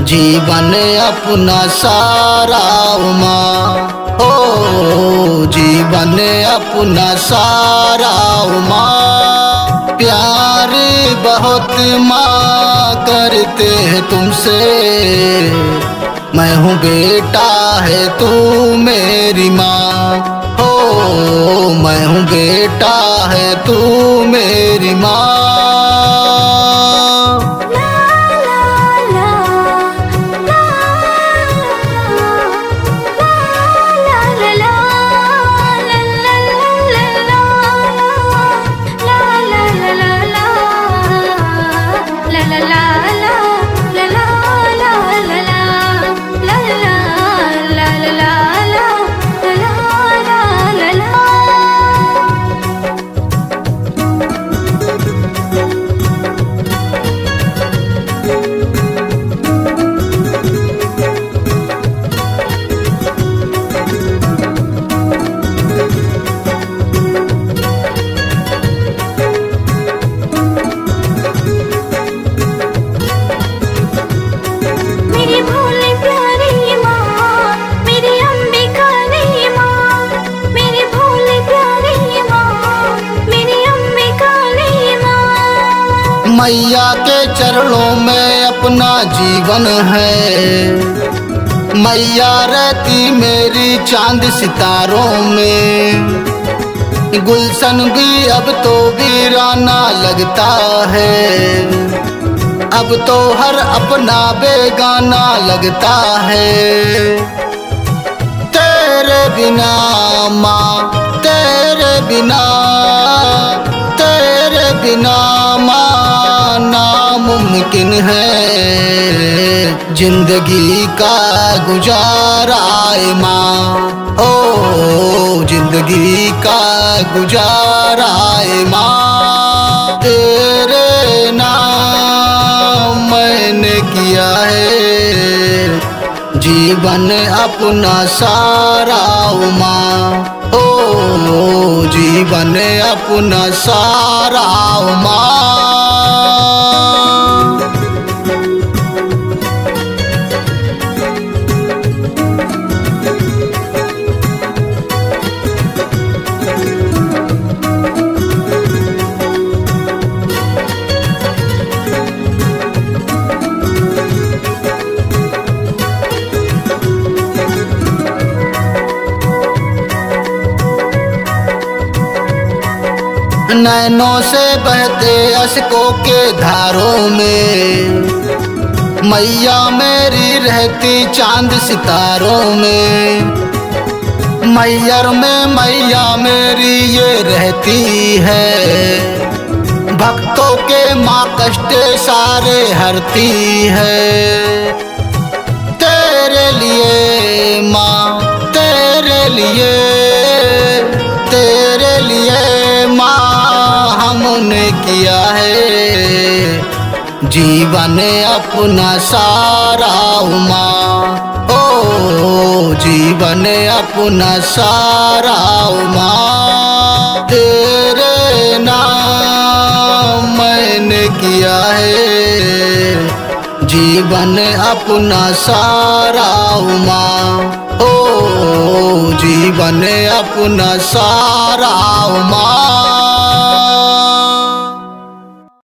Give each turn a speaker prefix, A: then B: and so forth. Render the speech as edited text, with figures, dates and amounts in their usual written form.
A: जीवन अपना सारा माँ, ओ जीवन अपना सारा माँ। प्यार बहुत माँ करते हैं तुमसे, मैं हूँ बेटा है तू मेरी माँ, हो मैं हूँ बेटा है तू मेरी माँ। मैया के चरणों में अपना जीवन है, मैया रहती मेरी चांद सितारों में। गुलशन भी अब तो वीराना लगता है, अब तो हर अपना बेगाना लगता है। तेरे बिना माँ, तेरे बिना, तेरे बिना माँ नामुमकिन है जिंदगी का गुजारा माँ, ओ जिंदगी का गुजारा माँ। तेरे नाम मैंने किया है जीवन अपना सारा माँ, ओ जीवन अपना सारा माँ। नैनों से बहते अश्कों के धारों में मैया मेरी रहती चांद सितारों में। मैयर में मैया मेरी ये रहती है, भक्तों के माँ कष्ट सारे हरती है। तेरे लिए माँ, तेरे लिए, तेरे लिए माँ हमने किया है जीवन अपना सारा माँ, ओ जीवन अपना सारा माँ। तेरे नाम मैंने किया है जीवन अपना सारा माँ, ओ जीवन अपना सारा माँ।